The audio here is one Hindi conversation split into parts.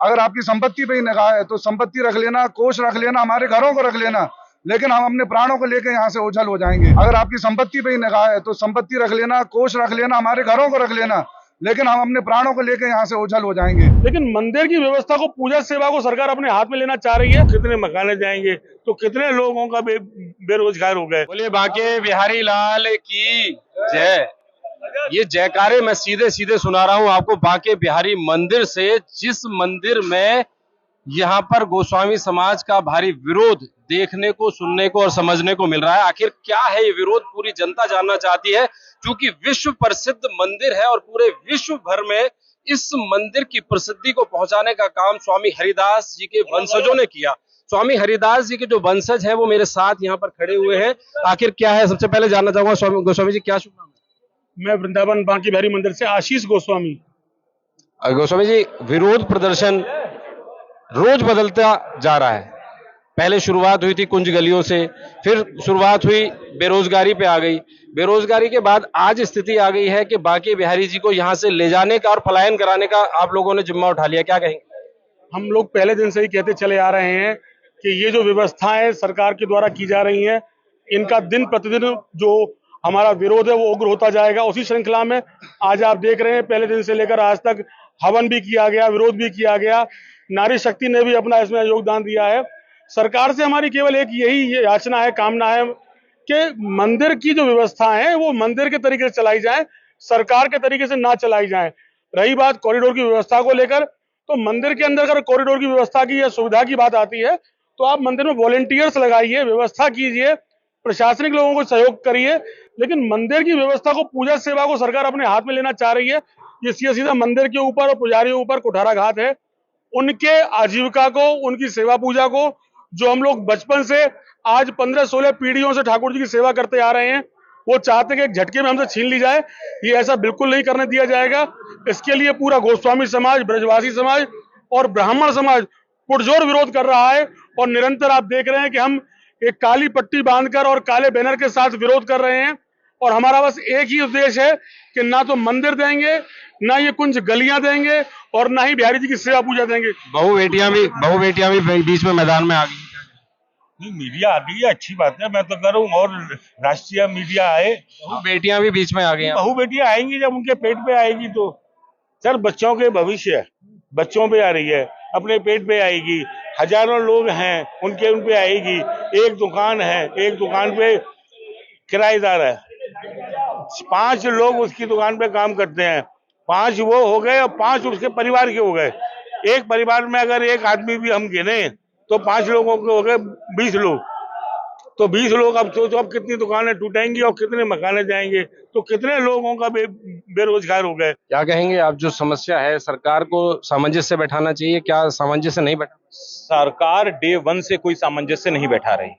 अगर आपकी संपत्ति पे ही निगाह है तो संपत्ति रख लेना, कोष रख लेना, हमारे घरों को रख लेना, लेकिन हम अपने प्राणों को लेकर यहाँ से ओझल हो जाएंगे। अगर आपकी संपत्ति पे ही निगाह है तो संपत्ति रख लेना, कोष रख लेना, हमारे घरों को रख लेना, लेकिन हम अपने प्राणों को लेकर यहाँ से ओझल हो जाएंगे। लेकिन मंदिर की व्यवस्था को, पूजा सेवा को सरकार अपने हाथ में लेना चाह रही है। कितने मकाने जाएंगे तो कितने लोगों का बेरोजगार हो गए। बोले बांके बिहारी लाल की जय। ये जयकारे मैं सीधे सीधे सुना रहा हूं आपको बांके बिहारी मंदिर से, जिस मंदिर में यहाँ पर गोस्वामी समाज का भारी विरोध देखने को, सुनने को और समझने को मिल रहा है। आखिर क्या है ये विरोध, पूरी जनता जानना चाहती है, क्योंकि विश्व प्रसिद्ध मंदिर है और पूरे विश्व भर में इस मंदिर की प्रसिद्धि को पहुंचाने का काम स्वामी हरिदास जी के वंशजों ने किया। स्वामी हरिदास जी के जो वंशज हैं वो मेरे साथ यहाँ पर खड़े हुए हैं। आखिर क्या है, सबसे पहले जानना चाहूंगा स्वामी गोस्वामी जी, क्या शुभ नाम है? मैं वृंदावन बांके बिहारी मंदिर से आशीष गोस्वामी। गोस्वामी जी, विरोध प्रदर्शन रोज बदलता जा रहा है। पहले शुरुआत हुई थी कुंज गलियों से, फिर शुरुआत हुई बेरोजगारी पे आ गई, बेरोजगारी के बाद आज स्थिति आ गई है कि बांके बिहारी जी को यहाँ से ले जाने का और पलायन कराने का आप लोगों ने जिम्मा उठा लिया। क्या कहेंगे? हम लोग पहले दिन से ही कहते चले आ रहे हैं कि ये जो व्यवस्थाएं सरकार के द्वारा की जा रही हैं, इनका दिन प्रतिदिन जो हमारा विरोध है वो उग्र होता जाएगा। उसी श्रृंखला में आज आप देख रहे हैं, पहले दिन से लेकर आज तक हवन भी किया गया, विरोध भी किया गया, नारी शक्ति ने भी अपना इसमें योगदान दिया है। सरकार से हमारी केवल एक यही याचना है, कामना है कि मंदिर की जो व्यवस्था है वो मंदिर के तरीके से चलाई जाए, सरकार के तरीके से ना चलाई जाए। रही बात कॉरिडोर की व्यवस्था को लेकर, तो मंदिर के अंदर अगर कॉरिडोर की व्यवस्था की या सुविधा की बात आती है तो आप मंदिर में वॉलेंटियर्स लगाइए, व्यवस्था कीजिए, प्रशासनिक लोगों को सहयोग करिए, लेकिन मंदिर की व्यवस्था को, पूजा सेवा को सरकार अपने हाथ में लेना चाह रही है। ये सीधा सीधा मंदिर के ऊपर और पुजारियों ऊपर कुठाराघात है। उनके आजीविका को, उनकी सेवा पूजा को, जो हम लोग बचपन से आज 15-16 पीढ़ियों से ठाकुर जी की सेवा करते आ रहे हैं, वो चाहते कि एक झटके में हमसे छीन ली जाए। ये ऐसा बिल्कुल नहीं करने दिया जाएगा। इसके लिए पूरा गोस्वामी समाज, ब्रजवासी समाज और ब्राह्मण समाज पुरजोर विरोध कर रहा है। और निरंतर आप देख रहे हैं कि हम एक काली पट्टी बांधकर और काले बैनर के साथ विरोध कर रहे हैं। और हमारा बस एक ही उद्देश्य है कि ना तो मंदिर देंगे, ना ये कुंज गलियां देंगे, और ना ही बिहारी जी की सेवा पूजा देंगे। बहु बेटियां भी बीच में मैदान में आ गई। नहीं, मीडिया आ गई है, अच्छी बात है, मैं तो करूँ और राष्ट्रीय मीडिया आए। बहु बेटियां भी बीच में आ गई। बहु बेटियां आएंगी जब उनके पेट पे आएगी तो। सर, बच्चों के भविष्य है, बच्चों पे आ रही है, अपने पेट पे आएगी। हजारों लोग हैं, उन पे आएगी। एक दुकान है, एक दुकान पे किराएदार है, 5 लोग उसकी दुकान पे काम करते हैं। 5 वो हो गए और 5 उसके परिवार के हो गए। एक परिवार में अगर एक आदमी भी हम गिने तो 5 लोगों के हो गए 20 लोग। तो 20 लोग, अब सोचो अब कितनी दुकानें टूटेंगी और कितने मकाने जाएंगे, तो कितने लोगों का बेरोजगार हो गए। क्या कहेंगे आप, जो समस्या है सरकार को सामंजस्य बैठाना चाहिए, क्या सामंजस्य नहीं बैठा? सरकार डे 1 से कोई सामंजस्य नहीं बैठा रही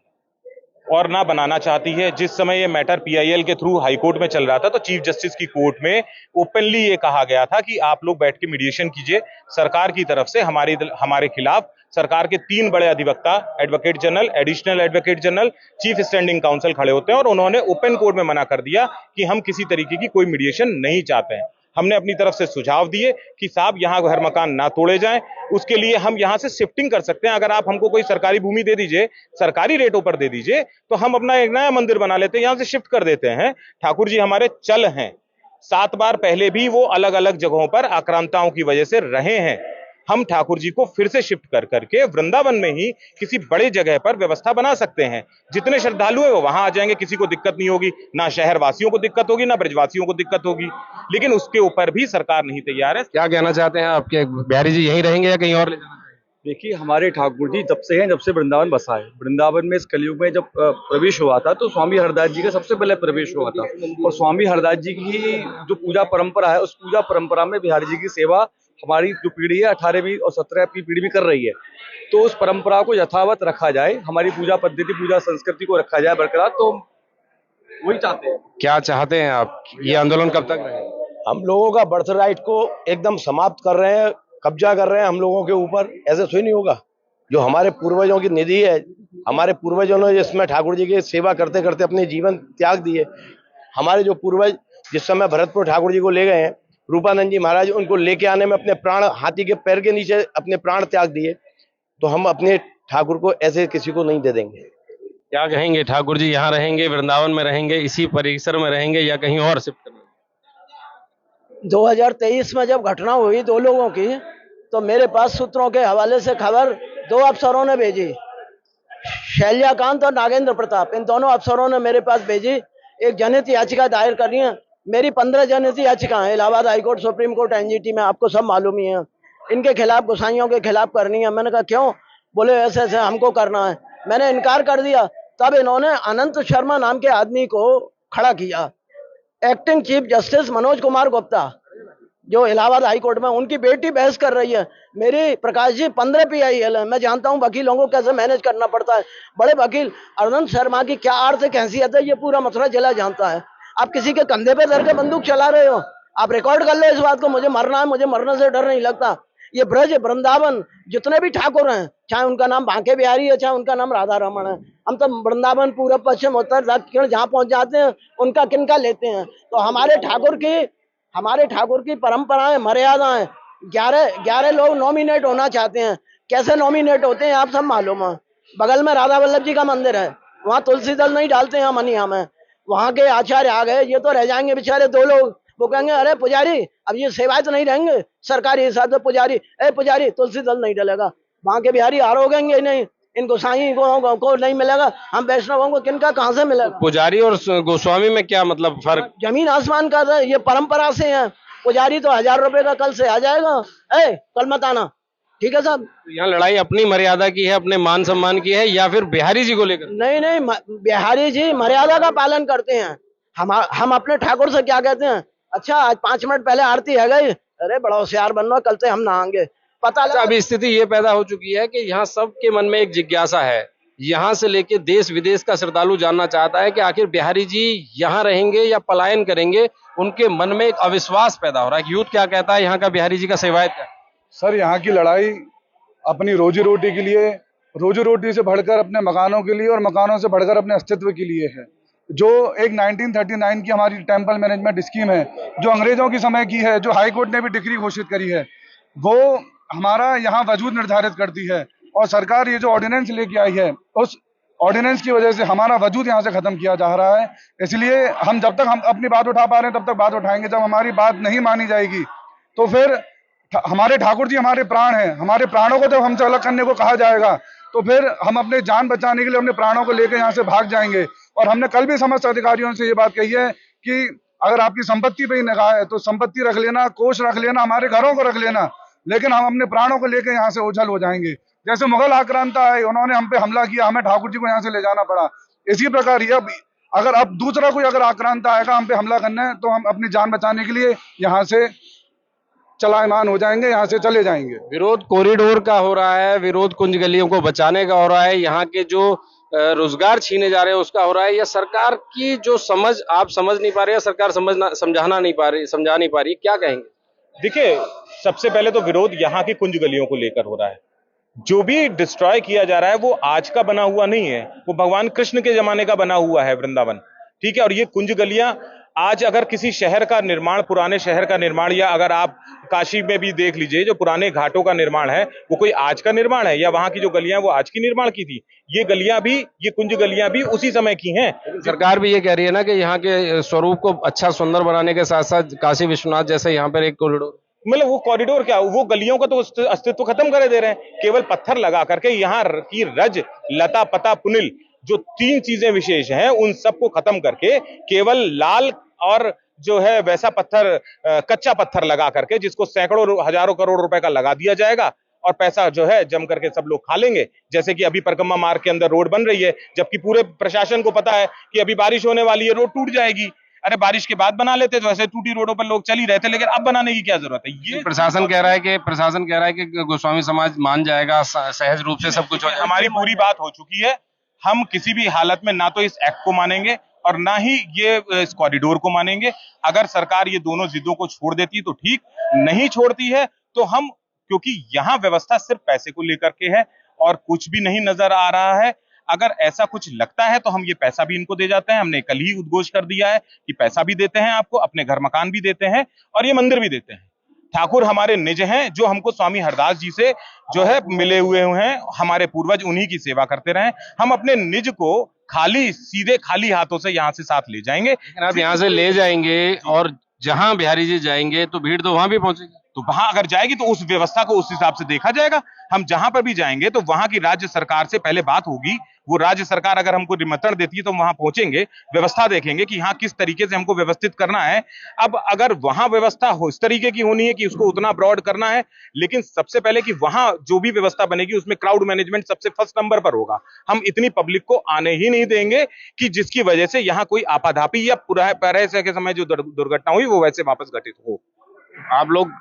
और ना बनाना चाहती है। जिस समय ये मैटर पीआईएल के थ्रू हाई कोर्ट में चल रहा था तो चीफ जस्टिस की कोर्ट में ओपनली ये कहा गया था कि आप लोग बैठ के मीडिएशन कीजिए। सरकार की तरफ से हमारे खिलाफ सरकार के 3 बड़े अधिवक्ता, advocate general, additional advocate general, chief standing council खड़े होते हैं और उन्होंने ओपन कोर्ट में मना कर दिया कि हम किसी तरीके की कोई मीडिएशन नहीं चाहते हैं। हमने अपनी तरफ से सुझाव दिए कि साहब यहाँ घर मकान ना तोड़े जाएं, उसके लिए हम यहाँ से शिफ्टिंग कर सकते हैं। अगर आप हमको कोई सरकारी भूमि दे दीजिए, सरकारी रेटों पर दे दीजिए, तो हम अपना एक नया मंदिर बना लेते हैं, यहाँ से शिफ्ट कर देते हैं। ठाकुर जी हमारे चल हैं, 7 बार पहले भी वो अलग अलग जगहों पर आक्रांताओं की वजह से रहे हैं। हम ठाकुर जी को फिर से शिफ्ट कर करके वृंदावन में ही किसी बड़ी जगह पर व्यवस्था बना सकते हैं। जितने श्रद्धालु है वो वहां आ जाएंगे, किसी को दिक्कत नहीं होगी, ना शहर वासियों को दिक्कत होगी, ना ब्रजवासियों को दिक्कत होगी। लेकिन उसके ऊपर भी सरकार नहीं तैयार है। क्या कहना चाहते हैं आपके बिहारी जी, यहीं रहेंगे या कहीं और ले जाना? देखिए, हमारे ठाकुर जी जब से हैं, जब से वृंदावन बसा है, वृंदावन में इस कलयुग में जब प्रवेश हुआ था तो स्वामी हरदास जी का सबसे पहले प्रवेश हुआ था। और स्वामी हरदास जी की जो पूजा परंपरा है, उस पूजा परंपरा में बिहारी जी की सेवा हमारी जो पीढ़ी है 18वीं और 17वीं पीढ़ी भी कर रही है। तो उस परंपरा को यथावत रखा जाए, हमारी पूजा पद्धति, पूजा संस्कृति को रखा जाए बरकरार, तो वही चाहते हैं। क्या चाहते हैं आप, ये आंदोलन कब तक रहेगा? हम लोगों का बर्थ राइट को एकदम समाप्त कर रहे हैं, कब्जा कर रहे हैं हम लोगों के ऊपर। ऐसे तो ही नहीं होगा। जो हमारे पूर्वजों की निधि है, हमारे पूर्वजों ने इसमें ठाकुर जी की सेवा करते करते अपने जीवन त्याग दिए। हमारे जो पूर्वज जिस समय भरतपुर ठाकुर जी को ले गए हैं, रूपानंद जी महाराज उनको लेके आने में अपने प्राण, हाथी के पैर के नीचे अपने प्राण त्याग दिए, तो हम अपने ठाकुर को ऐसे किसी को नहीं दे देंगे। क्या कहेंगे ठाकुर जी, यहाँ रहेंगे, वृंदावन में रहेंगे, इसी परिसर में रहेंगे या कहीं और शिफ्ट करेंगे? 2023 में जब घटना हुई 2 लोगों की, तो मेरे पास सूत्रों के हवाले से खबर 2 अफसरों ने भेजी, शैल्याकांत और नागेंद्र प्रताप, इन दोनों अफसरों ने मेरे पास भेजी। एक जनहित याचिका दायर करनी है। मेरी 15 जनहित याचिका है Allahabad high court, supreme court, NGT में, आपको सब मालूम ही है। इनके खिलाफ, गोसाइयों के खिलाफ करनी है। मैंने कहा क्यों? बोले ऐसे ऐसे हमको करना है। मैंने इनकार कर दिया। तब इन्होंने अनंत शर्मा नाम के आदमी को खड़ा किया। Acting chief justice Manoj Kumar Gupta जो इलाहाबाद हाई कोर्ट में, उनकी बेटी बहस कर रही है। मेरी प्रकाश जी 15 PIL है। मैं जानता हूं वकीलों को कैसे मैनेज करना पड़ता है। बड़े वकील अनंत शर्मा की क्या आर्थिक हैसियत है, ये पूरा मसला जिला जानता है। आप किसी के कंधे पे धर के बंदूक चला रहे हो। आप रिकॉर्ड कर लो इस बात को। मुझे मरना है, मुझे मरने से डर नहीं लगता। ये ब्रज, वृंदावन, जितने भी ठाकुर हैं, चाहे उनका नाम बांके बिहारी है, चाहे उनका नाम राधा रमन है, हम तो वृंदावन, पूरब, पश्चिम, उत्तर, दक्षिण जहाँ पहुंच जाते हैं उनका किनका लेते हैं। तो हमारे ठाकुर की परंपराएं, मर्यादाएं, 11 लोग नॉमिनेट होना चाहते हैं। कैसे नॉमिनेट होते हैं आप सब मालूम है। बगल में राधा वल्लभ जी का मंदिर है, वहाँ तुलसी दल नहीं डालते हैं मनिया में। वहाँ के आचार्य आ गए, ये तो रह जाएंगे बेचारे 2 लोग। वो कहेंगे अरे पुजारी, अब ये सेवाएं तो नहीं रहेंगे सरकारी हिसाब से। पुजारी तुलसी दल नहीं डलेगा। वहाँ के बिहारी आरोगेंगे नहीं, इन गोसाई को नहीं मिलेगा, हम वैष्णवों को किनका कहाँ से मिलेगा? पुजारी और गोस्वामी में क्या मतलब फर्क? जमीन आसमान का है। ये परंपरा से है। पुजारी तो 1000 रुपए का कल से आ जाएगा, कल मत आना, ठीक है साहब। यहाँ लड़ाई अपनी मर्यादा की है, अपने मान सम्मान की है, या फिर बिहारी जी को लेकर? नहीं, बिहारी जी मर्यादा का पालन करते हैं। हम अपने ठाकुर से क्या कहते हैं, अच्छा आज 5 मिनट पहले आरती है गई, अरे बड़ा होशियार बनना, कल से हम नहाएंगे। पता लगा। अभी स्थिति ये पैदा हो चुकी है कि यहाँ सबके मन में एक जिज्ञासा है, यहाँ से लेके देश विदेश का श्रद्धालु जानना चाहता है कि आखिर बिहारी जी यहाँ रहेंगे या पलायन करेंगे। उनके मन में एक अविश्वास पैदा हो रहा है कि यूथ क्या कहता है यहाँ का बिहारी जी का सेवायत क्या? सर, यहाँ की लड़ाई अपनी रोजी रोटी के लिए, रोजी रोटी से बढ़कर अपने मकानों के लिए और मकानों से बढ़कर अपने अस्तित्व के लिए है। जो एक 1939 की हमारी टेम्पल मैनेजमेंट स्कीम है, जो अंग्रेजों के समय की है, जो हाई कोर्ट ने भी डिक्री घोषित करी है, वो हमारा यहाँ वजूद निर्धारित करती है। और सरकार ये जो ऑर्डिनेंस लेके आई है, उस ऑर्डिनेंस की वजह से हमारा वजूद यहाँ से खत्म किया जा रहा है। इसलिए हम जब तक हम अपनी बात उठा पा रहे हैं तब तक बात उठाएंगे। जब हमारी बात नहीं मानी जाएगी तो फिर हमारे ठाकुर जी हमारे प्राण हैं, हमारे प्राणों को जब हमसे अलग करने को कहा जाएगा तो फिर हम अपने जान बचाने के लिए अपने प्राणों को लेकर यहाँ से भाग जाएंगे। और हमने कल भी समस्त अधिकारियों से ये बात कही है कि अगर आपकी संपत्ति पे ही निगाह है तो संपत्ति रख लेना, कोष रख लेना, हमारे घरों को रख लेना, लेकिन हम अपने प्राणों को लेकर यहाँ से ओझल हो जाएंगे। जैसे मुगल आक्रांता है, उन्होंने हम पे हमला किया, हमें ठाकुर जी को यहाँ से ले जाना पड़ा। इसी प्रकार ये अगर अब दूसरा कोई अगर आक्रांता आएगा हम पे हमला करना है तो हम अपनी जान बचाने के लिए यहाँ से चलायमान हो जाएंगे, यहाँ से चले जाएंगे। विरोध कॉरिडोर का हो रहा है, विरोध कुंज गलियों को बचाने का हो रहा है, यहाँ के जो रोजगार छीने जा रहे हैं उसका हो रहा है, या सरकार की जो समझ आप समझ नहीं पा रहे, या सरकार समझा नहीं पा रही, क्या कहेंगे? देखिए, सबसे पहले तो विरोध यहाँ की कुंज गलियों को लेकर हो रहा है। जो भी डिस्ट्रॉय किया जा रहा है वो आज का बना हुआ नहीं है, वो भगवान कृष्ण के जमाने का बना हुआ है वृंदावन, ठीक है। और ये कुंज गलियां आज अगर किसी शहर का निर्माण, पुराने शहर का निर्माण, या अगर आप काशी में भी देख लीजिए जो पुराने घाटों का निर्माण है, वो कोई आज का निर्माण है, या वहां की जो गलियां वो आज की निर्माण की थी? ये गलियां भी, ये कुंज गलियां भी उसी समय की हैं। सरकार भी ये कह रही है ना कि यहाँ के स्वरूप को अच्छा सुंदर बनाने के साथ साथ काशी विश्वनाथ जैसे यहाँ पर एक कॉरिडोर, मतलब वो कॉरिडोर क्या, वो गलियों का तो अस्तित्व खत्म कर दे रहे हैं। केवल पत्थर लगा करके यहाँ की रज, लता, पता, पुनिल, जो 3 चीजें विशेष हैं, उन सबको खत्म करके केवल लाल और जो है वैसा पत्थर, कच्चा पत्थर लगा करके, जिसको सैकड़ों हजारों करोड़ रुपए का लगा दिया जाएगा और पैसा जो है जम करके सब लोग खा लेंगे। जैसे कि अभी परिक्रमा मार्ग के अंदर रोड बन रही है, जबकि पूरे प्रशासन को पता है कि अभी बारिश होने वाली है, रोड टूट जाएगी। अरे बारिश के बाद बना लेते तो ऐसे टूटी रोडों पर लोग चल ही रहे थे, लेकिन अब बनाने की क्या जरूरत है? ये प्रशासन कह रहा है कि गोस्वामी समाज मान जाएगा, सहज रूप से सब कुछ हो जाएगा। हमारी पूरी बात हो चुकी है। हम किसी भी हालत में ना तो इस एक्ट को मानेंगे और ना ही ये इस कॉरिडोर को मानेंगे। अगर सरकार ये दोनों जिद्दों को छोड़ देती तो ठीक, नहीं छोड़ती है तो हम, क्योंकि यहाँ व्यवस्था सिर्फ पैसे को लेकर के है और कुछ भी नहीं नजर आ रहा है। अगर ऐसा कुछ लगता है तो हम ये पैसा भी इनको दे जाते हैं। हमने कल ही उद्घोष कर दिया है कि पैसा भी देते हैं आपको, अपने घर मकान भी देते हैं और ये मंदिर भी देते हैं। ठाकुर हमारे निज हैं जो हमको स्वामी हरदास जी से जो है मिले हुए हैं, हमारे पूर्वज उन्हीं की सेवा करते रहे। हम अपने निज को सीधे खाली हाथों से यहाँ से साथ ले जाएंगे। आप यहाँ से ले जाएंगे और जहां बिहारी जी जाएंगे तो भीड़ तो वहां भी पहुंचेगी। तो वहां अगर जाएगी तो उस व्यवस्था को उस हिसाब से देखा जाएगा। हम जहां पर भी जाएंगे तो वहां की राज्य सरकार से पहले बात होगी। वो राज्य सरकार अगर हमको निमंत्रण देती है तो वहां पहुंचेंगे, व्यवस्था देखेंगे कि हाँ किस तरीके से हमको व्यवस्थित करना है। अब अगर वहां व्यवस्था हो इस तरीके की होनी है कि उसको उतना ब्रॉड करना है, लेकिन सबसे पहले कि वहां जो भी व्यवस्था बनेगी उसमें क्राउड मैनेजमेंट सबसे फर्स्ट नंबर पर होगा। हम इतनी पब्लिक को आने ही नहीं देंगे कि जिसकी वजह से यहाँ कोई आपाधापी या पूरा पैसे के समय जो दुर्घटना हुई वो वैसे वापस घटित हो। आप लोग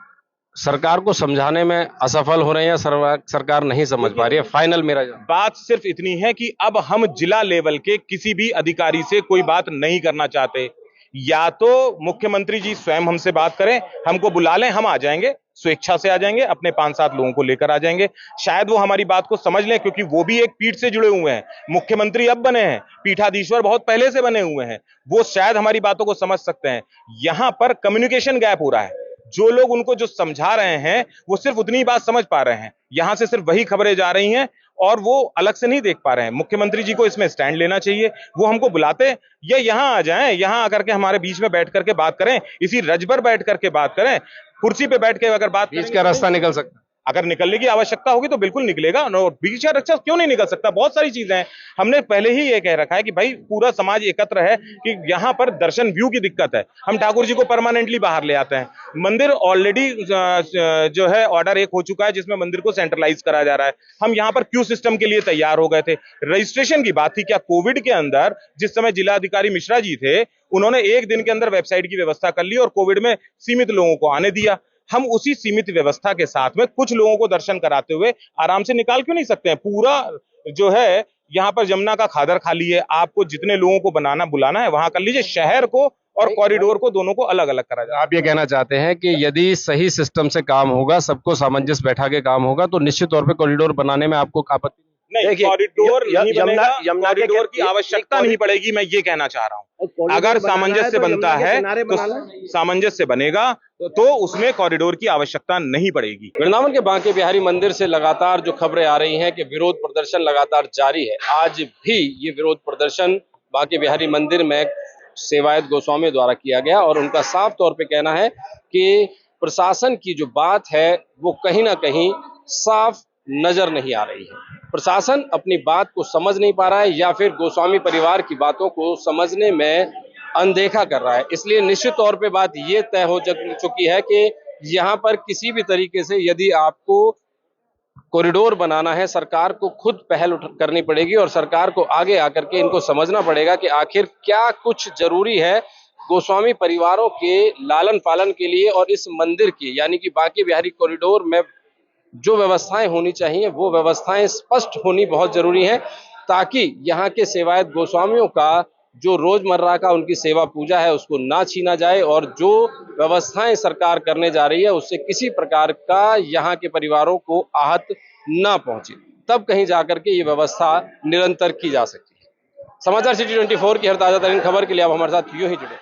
सरकार को समझाने में असफल हो रहे हैं या सरकार नहीं समझ पा रही है? फाइनल मेरा बात सिर्फ इतनी है कि अब हम जिला लेवल के किसी भी अधिकारी से कोई बात नहीं करना चाहते। या तो मुख्यमंत्री जी स्वयं हमसे बात करें, हमको बुला लें, हम आ जाएंगे, स्वेच्छा से आ जाएंगे, अपने 5-7 लोगों को लेकर आ जाएंगे। शायद वो हमारी बात को समझ लें, क्योंकि वो भी एक पीठ से जुड़े हुए हैं। मुख्यमंत्री अब बने हैं, पीठाधीश्वर बहुत पहले से बने हुए हैं, वो शायद हमारी बातों को समझ सकते हैं। यहां पर कम्युनिकेशन गैप हो रहा है। जो लोग उनको जो समझा रहे हैं वो सिर्फ उतनी बात समझ पा रहे हैं, यहां से सिर्फ वही खबरें जा रही हैं और वो अलग से नहीं देख पा रहे हैं। मुख्यमंत्री जी को इसमें स्टैंड लेना चाहिए, वो हमको बुलाते या यहां आ जाएं, यहां आकर के हमारे बीच में बैठ करके बात करें, इसी रज पर बैठ करके बात करें, कुर्सी पे बैठ के अगर बात बीच का रास्ता निकल सकता है। अगर निकलने की आवश्यकता होगी तो बिल्कुल निकलेगा। बीच का रास्ता क्यों नहीं निकल सकता? बहुत सारी चीजें हैं। हमने पहले ही ये कह रखा है कि भाई पूरा समाज एकत्र है कि यहाँ पर दर्शन व्यू की दिक्कत है, हम ठाकुर जी को परमानेंटली बाहर ले आते हैं। मंदिर ऑलरेडी जो है ऑर्डर 1 हो चुका है जिसमें मंदिर को सेंट्रलाइज करा जा रहा है। हम यहाँ पर क्यू सिस्टम के लिए तैयार हो गए थे। रजिस्ट्रेशन की बात थी, क्या कोविड के अंदर जिस समय जिलाधिकारी मिश्रा जी थे उन्होंने 1 दिन के अंदर वेबसाइट की व्यवस्था कर ली और कोविड में सीमित लोगों को आने दिया। हम उसी सीमित व्यवस्था के साथ में कुछ लोगों को दर्शन कराते हुए आराम से निकाल क्यों नहीं सकते हैं? पूरा जो है यहाँ पर जमुना का खादर खाली है, आपको जितने लोगों को बुलाना है वहां कर लीजिए। शहर को और कॉरिडोर को दोनों को अलग अलग करा जाए। आप ये कहना चाहते हैं कि यदि सही सिस्टम से काम होगा, सबको सामंजस्य बैठा के काम होगा तो निश्चित तौर पे कॉरिडोर बनाने में आपको आपत्ति नहीं, कॉरिडोर नहीं बनेगा, कॉरिडोर की आवश्यकता नहीं पड़ेगी, मैं ये कहना चाह रहा हूँ। अगर सामंजस्य बनता है तो सामंजस्य बनेगा तो उसमें कॉरिडोर की आवश्यकता नहीं पड़ेगी। वृंदावन के बांके बिहारी मंदिर से लगातार जो खबरें आ रही हैं कि विरोध प्रदर्शन लगातार जारी है। आज भी ये विरोध प्रदर्शन बांके बिहारी मंदिर में सेवायत गोस्वामी द्वारा किया गया और उनका साफ तौर पे कहना है कि प्रशासन की जो बात है वो कहीं ना कहीं साफ नजर नहीं आ रही है। प्रशासन अपनी बात को समझ नहीं पा रहा है या फिर गोस्वामी परिवार की बातों को समझने में अनदेखा कर रहा है। इसलिए निश्चित तौर पे बात ये तय हो चुकी है कि यहाँ पर किसी भी तरीके से यदि आपको कॉरिडोर बनाना है, सरकार को खुद पहल करनी पड़ेगी और सरकार को आगे आकर के इनको समझना पड़ेगा कि आखिर क्या कुछ जरूरी है गोस्वामी परिवारों के लालन पालन के लिए और इस मंदिर की यानी कि बांके बिहारी कॉरिडोर में जो व्यवस्थाएं होनी चाहिए वो व्यवस्थाएं स्पष्ट होनी बहुत जरूरी है, ताकि यहाँ के सेवायत गोस्वामियों का जो रोजमर्रा का उनकी सेवा पूजा है उसको ना छीना जाए और जो व्यवस्थाएं सरकार करने जा रही है उससे किसी प्रकार का यहाँ के परिवारों को आहत ना पहुंचे, तब कहीं जाकर के ये व्यवस्था निरंतर की जा सकती है। समाचार सिटी 24 की हर ताजा तरीन खबर के लिए आप हमारे साथ यूं ही जुड़े।